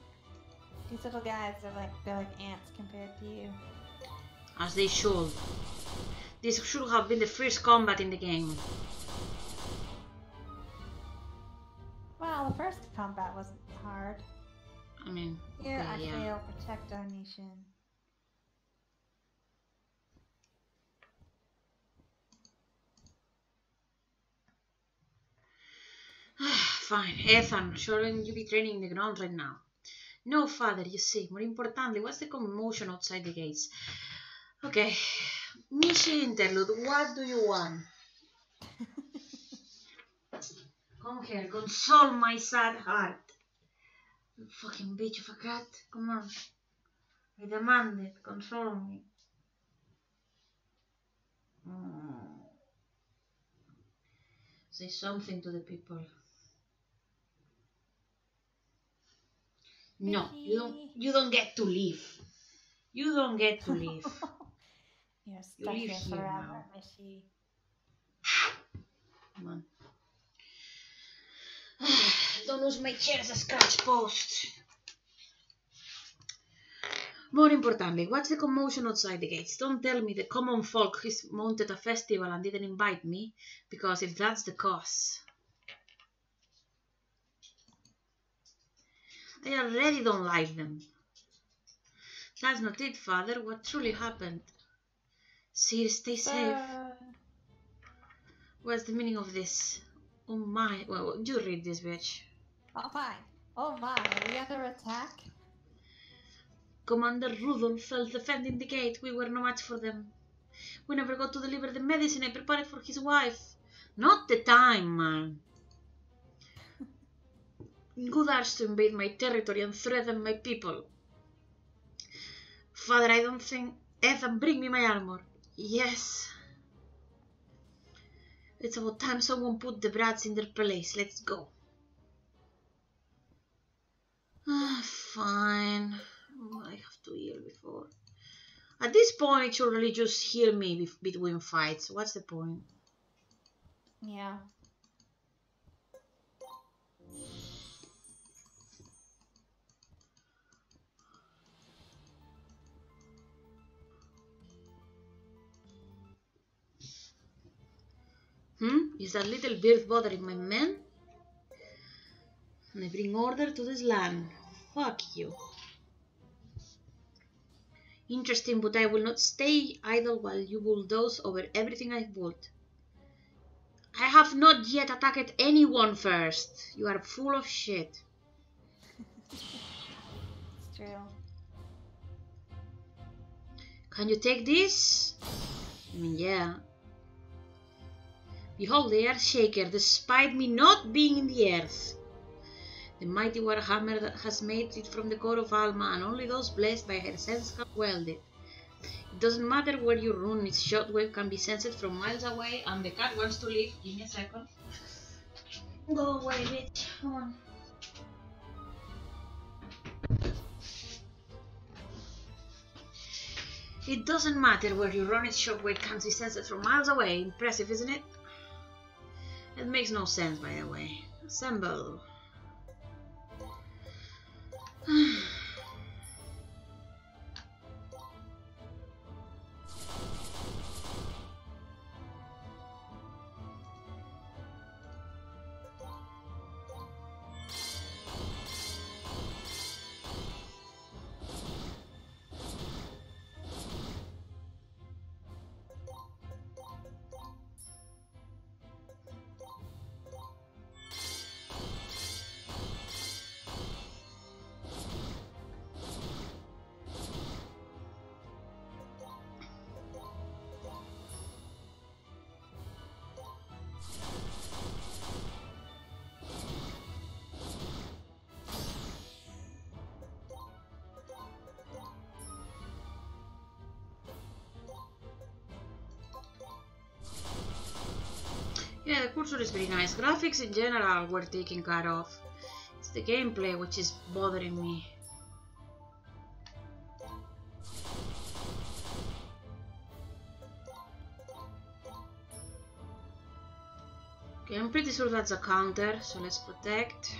Speaker 2: These little guys are they're like ants compared to you.
Speaker 1: As they should. This should have been the first combat in the game.
Speaker 2: Well, the first combat wasn't hard.
Speaker 1: I mean,
Speaker 2: Here,
Speaker 1: okay,
Speaker 2: I
Speaker 1: yeah.
Speaker 2: fail, protect our nation.
Speaker 1: Fine. Ethan, shouldn't you be training the ground right now? No, father, you see. More importantly, what's the commotion outside the gates? Okay. Mission interlude, what do you want? Come here, console my sad heart. You fucking bitch of a cat. Come on. I demand it. Console me. Say something to the people. No, you don't get to leave. You don't get to leave.
Speaker 2: You're stuck
Speaker 1: You live
Speaker 2: here
Speaker 1: here
Speaker 2: forever,
Speaker 1: now.
Speaker 2: Missy.
Speaker 1: Come on. Don't use my chair as a scratch post. More importantly, what's the commotion outside the gates? Don't tell me the common folk has mounted a festival and didn't invite me, because if that's the cause... I already don't like them. That's not it, father. What truly happened? Sir, stay safe. What's the meaning of this? Oh my... Well, you read this, bitch.
Speaker 2: Oh my. Oh my, are we under attack?
Speaker 1: Commander Rudolph felt defending the gate. We were no match for them. We never got to deliver the medicine I prepared for his wife. Not the time, man. Who dares to invade my territory and threaten my people? Father, I don't think... Ethan, bring me my armor. Yes. It's about time someone put the brats in their place. Let's go. Fine. I have to heal before. At this point, it should really just heal me between fights. What's the point?
Speaker 2: Yeah.
Speaker 1: Is that little bird bothering my men? And I bring order to this land. Fuck you. Interesting, but I will not stay idle while you bulldoze over everything I've built. I have not yet attacked anyone first. You are full of shit.
Speaker 2: It's true.
Speaker 1: Can you take this? I mean, yeah. Behold, the Earthshaker, despite me not being in the earth. The mighty warhammer that has made it from the core of Alma, and only those blessed by her sense can wield it. It doesn't matter where you run, its shockwave can be sensed from miles away, and the cat wants to leave. Give me a second. Go away, bitch. Come on. It doesn't matter where you run, its shockwave can be sensed from miles away. Impressive, isn't it? It makes no sense, by the way. Assemble. Yeah, the cursor is very nice. Graphics in general were taken care of. It's the gameplay which is bothering me. pretty sure that's a counter, so let's protect.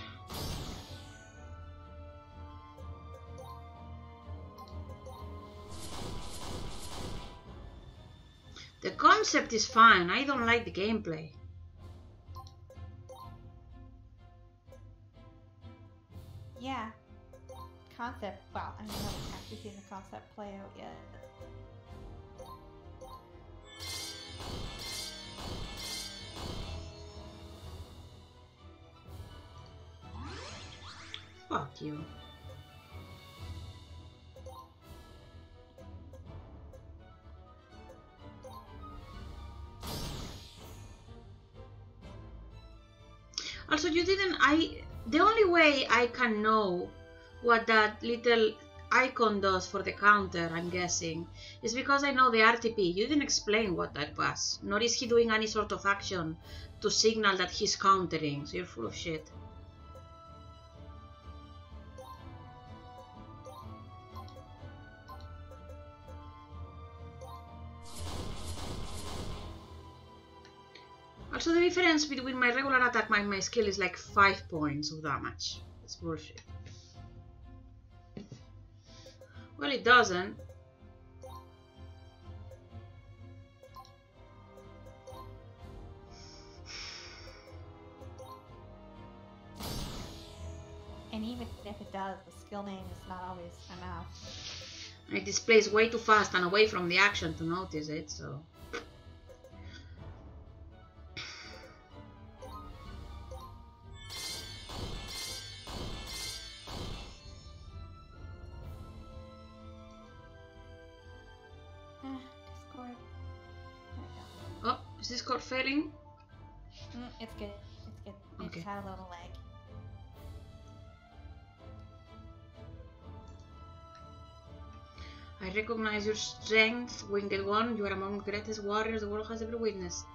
Speaker 1: The concept is fine, I don't like the gameplay.
Speaker 2: Yeah. Concept, well, I haven't actually seen the concept play out yet.
Speaker 1: Fuck you. Also, you didn't, the only way I can know what that little icon does for the counter, I'm guessing, is because I know the RTP. You didn't explain what that was, nor is he doing any sort of action to signal that he's countering, so you're full of shit. Also, the difference between my regular attack and my skill is like 5 points of damage. That's bullshit. Well, it doesn't.
Speaker 2: And even if it does, the skill name is not always enough.
Speaker 1: It displays way too fast and away from the action to notice it, so...
Speaker 2: Discord.
Speaker 1: Oh, is Discord failing?
Speaker 2: It's good. It's good. It
Speaker 1: Okay.
Speaker 2: just had a little lag.
Speaker 1: I recognize your strength, Winged One. You are among the greatest warriors the world has ever witnessed.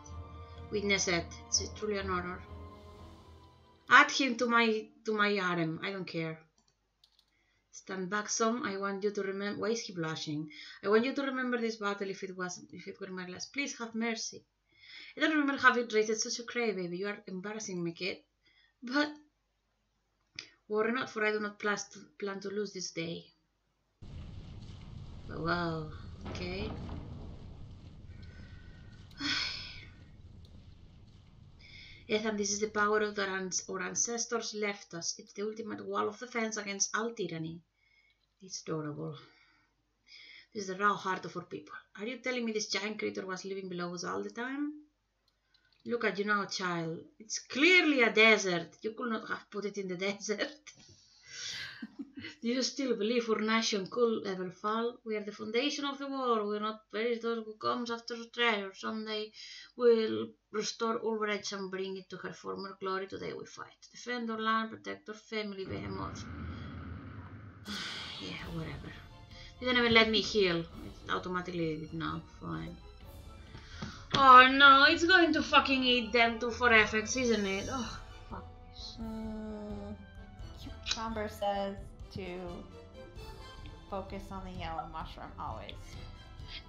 Speaker 1: Witness it. It's truly an honor. Add him to my harem. I don't care. Stand back some. I want you to remember. Why is he blushing? I want you to remember this battle if it were my last. Please have mercy. I don't remember having raised such a cry, baby. You are embarrassing me, kid. But worry not, for I do not plan to lose this day. Wow. Okay. Ethan, this is the power of our ancestors left us. It's the ultimate wall of defense against all tyranny. It's adorable. This is the raw heart of our people. Are you telling me this giant creature was living below us all the time? Look at you now, child. It's clearly a desert. You could not have put it in the desert. Do you still believe our nation could ever fall? We are the foundation of the world. We will not perish those who comes after the treasure. Someday we'll restore Ulrich and bring it to her former glory. Today we fight. Defend our land, protect our family, behemoth. Yeah, whatever. They didn't even let me heal. It automatically did now. Fine. Oh no, it's going to fucking eat them too for FX, isn't it? Oh, fuck this.
Speaker 2: Cucumber says to focus on the yellow mushroom always.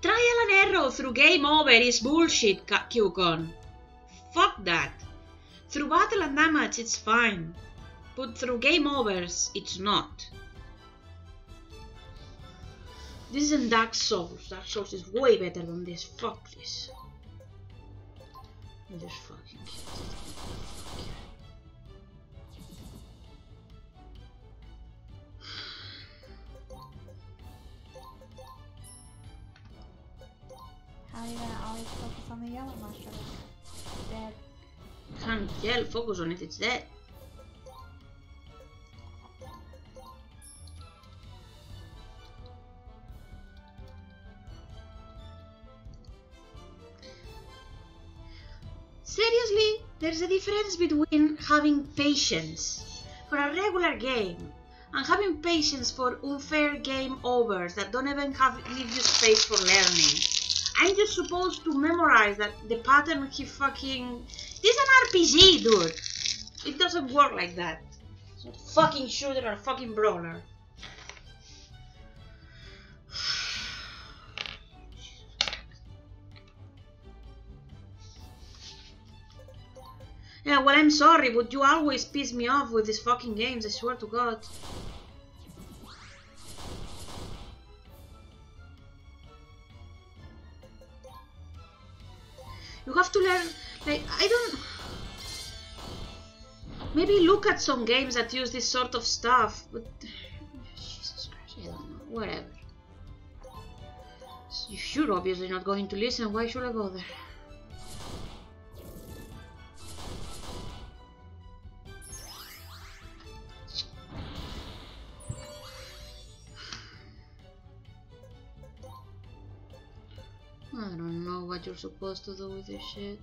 Speaker 1: Trial and error through game over is bullshit, Qcon. Fuck that. Through battle and damage it's fine, but through game overs it's not. This isn't Dark Souls. Dark Souls is way better than this. Fuck this. I'm just fucking kidding.
Speaker 2: How are you gonna always focus on the yellow mushroom? It's dead.
Speaker 1: Can't yell, focus on it, it's dead. Seriously, there's a difference between having patience for a regular game and having patience for unfair game overs that don't even leave you space for learning. I'm just supposed to memorize that the pattern he fucking... This is an RPG, dude. It doesn't work like that. It's not a fucking shooter or a fucking brawler. Yeah, Yeah, well, I'm sorry, but you always piss me off with these fucking games, I swear to God. You have to learn, like, I don't... Maybe look at some games that use this sort of stuff, but... Jesus Christ, I don't know, whatever. If you're obviously not going to listen, why should I go there? I don't know what you're supposed to do with this shit.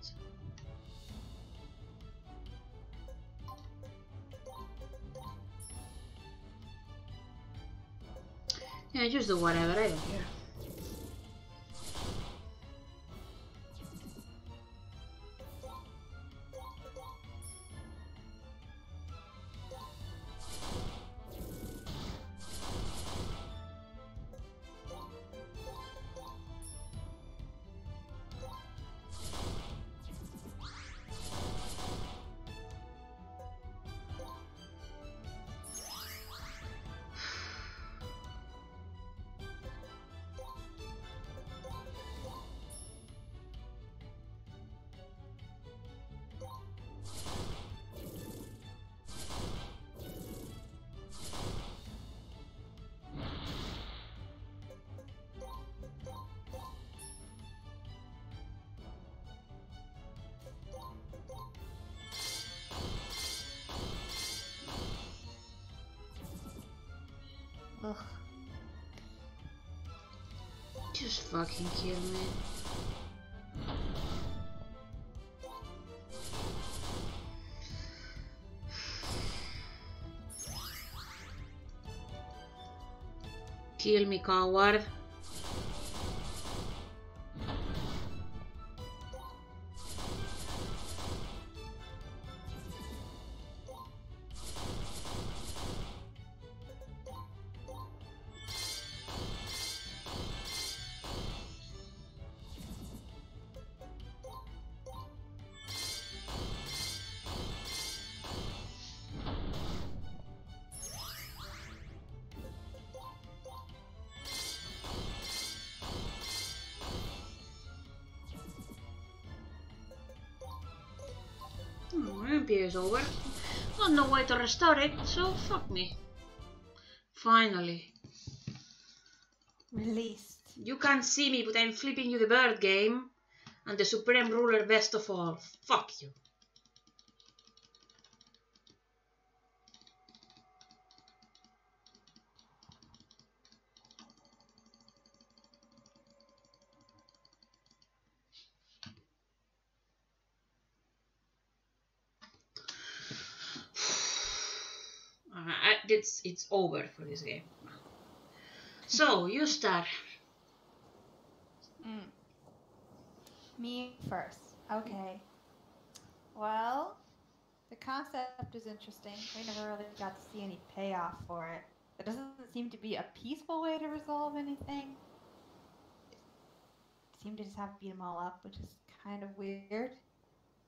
Speaker 1: Yeah, just do whatever, I don't care.
Speaker 2: Ugh.
Speaker 1: Just fucking kill me. Kill me, coward. My MP is over. Got no way to restore it, so fuck me. Finally.
Speaker 2: Released.
Speaker 1: You can't see me, but I'm flipping you the bird game. And the supreme ruler best of all. Fuck you. It's over for this game. So, you start.
Speaker 2: Me first. Okay. Well, the concept is interesting. We never really got to see any payoff for it. There doesn't seem to be a peaceful way to resolve anything. It seemed to just have to beat them all up, which is kind of weird.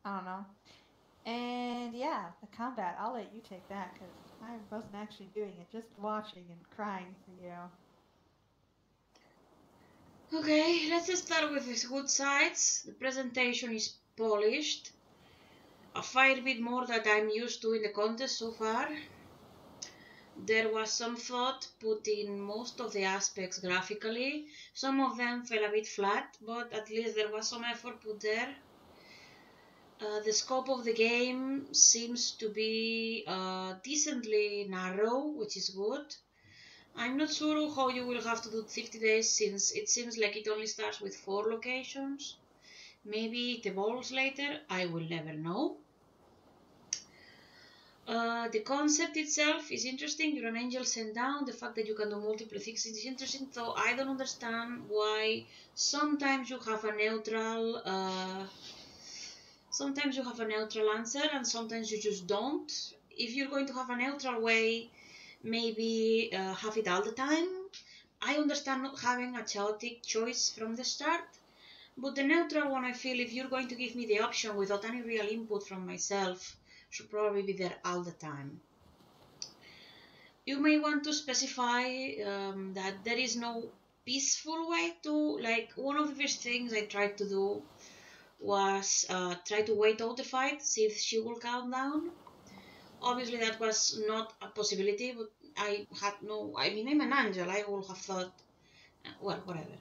Speaker 2: I don't know. And yeah, the combat, I'll let you take that because I wasn't actually doing it, just watching and crying for you.
Speaker 1: Okay, let's just start with the good sides. The presentation is polished. A fair bit more that I'm used to in the contest so far. There was some thought put in most of the aspects graphically. Some of them fell a bit flat, but at least there was some effort put there. The scope of the game seems to be decently narrow, which is good. I'm not sure how you will have to do 50 days since it seems like it only starts with 4 locations. Maybe it evolves later, I will never know. The concept itself is interesting. You're an angel sent down. The fact that you can do multiple things is interesting, though I don't understand why sometimes you have a neutral answer and sometimes you just don't. If you're going to have a neutral way, maybe have it all the time. I understand not having a chaotic choice from the start, But the neutral one, I feel, if you're going to give me the option without any real input from myself, should probably be there all the time. You may want to specify that there is no peaceful way to, like, one of the first things I tried to do was try to wait out the fight, see if she will calm down. Obviously that was not a possibility, but I had no, I mean, I'm an angel, I would have thought, well, whatever.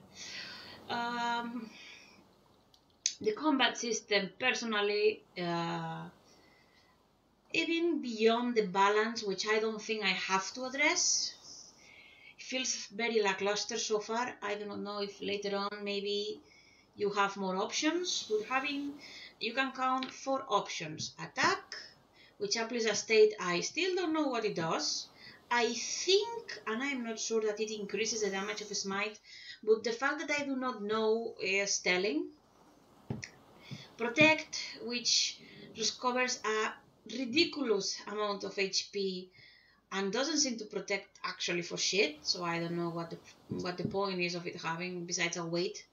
Speaker 1: The combat system, personally, even beyond the balance, which I don't think I have to address, it feels very lackluster so far. I do not know if later on maybe you have more options. You can count 4 options. Attack, which applies a state, I still don't know what it does. I think, and I'm not sure that it increases the damage of a smite, but the fact that I do not know is telling. Protect, which recovers a ridiculous amount of HP and doesn't seem to protect actually for shit, so I don't know what the point is of it having besides a weight.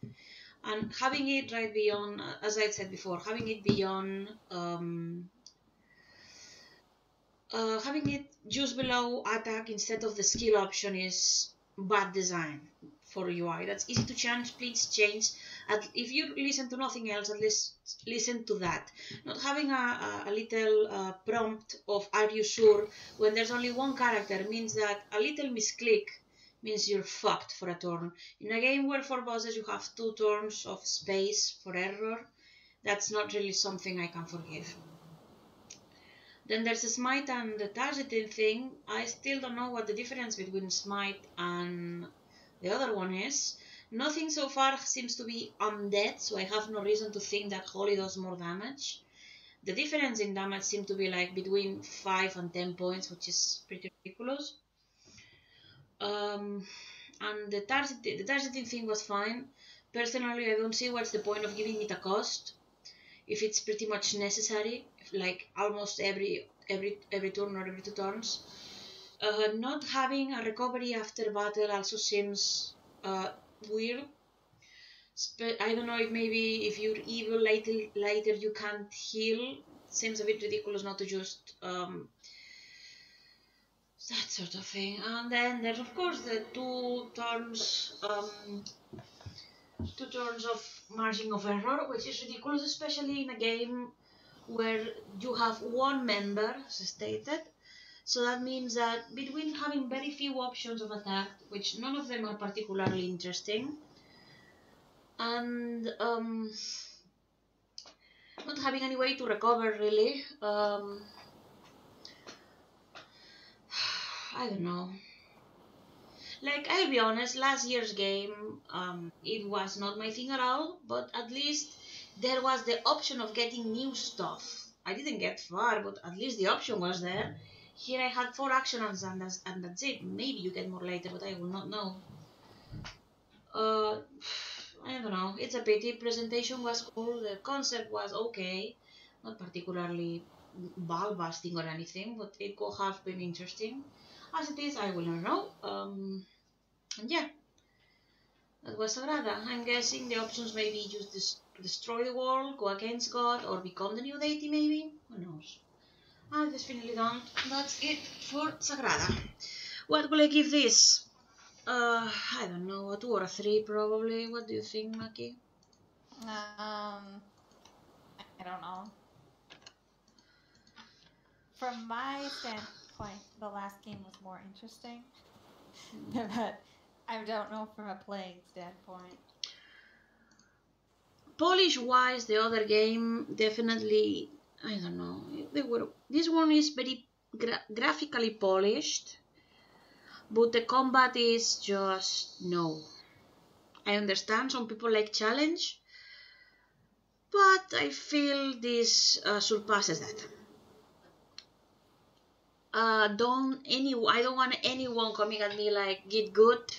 Speaker 1: And having it right beyond, as I said before, having it beyond, having it just below attack instead of the skill option is bad design for UI. That's easy to change. Please change. If you listen to nothing else, at least listen to that. Not having a little prompt of "Are you sure?" when there's only one character means that a little misclick means you're fucked for a turn. In a game where for bosses you have 2 turns of space for error, that's not really something I can forgive. Then there's a smite and the targeting thing. I still don't know what the difference between smite and the other one is. Nothing so far seems to be undead, so I have no reason to think that Holy does more damage. The difference in damage seems to be like between 5 and 10 points, which is pretty ridiculous. And the targeting thing was fine. Personally, I don't see what's the point of giving it a cost if it's pretty much necessary, like almost every turn or every 2 turns. Not having a recovery after battle also seems weird. I don't know if maybe if you're evil later you can't heal. Seems a bit ridiculous not to just that sort of thing. And then there's of course the 2 turns of margin of error, which is ridiculous, especially in a game where you have 1 member, as stated. So that means that between having very few options of attack, which none of them are particularly interesting, and not having any way to recover really, I don't know. Like, I'll be honest, last year's game, it was not my thing at all, but at least there was the option of getting new stuff. I didn't get far, but at least the option was there. Here I had 4 actions and that's it. Maybe you get more later, but I will not know. I don't know. It's a pity. Presentation was cool. The concept was okay. Not particularly ball-busting or anything, but it could have been interesting. As it is, I will not know. And yeah, that was Sagrada. I'm guessing the options may be just destroy the world, go against God, or become the new deity maybe? Who knows? I've definitely done. That's it for Sagrada. What will I give this? I don't know, a 2 or a 3 probably. What do you think, Maki?
Speaker 2: I don't know. From my standpoint, the last game was more interesting. But I don't know from a playing standpoint.
Speaker 1: Polish-wise, the other game definitely, I don't know. This one is very graphically polished, but the combat is just no. I understand some people like challenge, but I feel this surpasses that. I don't want anyone coming at me like get good,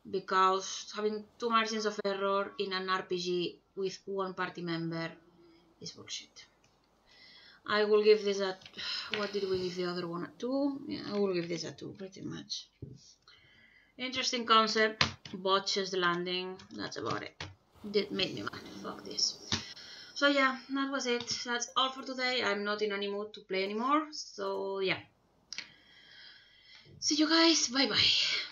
Speaker 1: because having 2 margins of error in an RPG with 1 party member is bullshit. I will give this a, what did we give the other one, a 2? Yeah, I will give this a 2 pretty much. Interesting concept, botches the landing, that's about it. That made me mad. Fuck this. So yeah, that was it. That's all for today. I'm not in any mood to play anymore. So yeah. See you guys. Bye bye.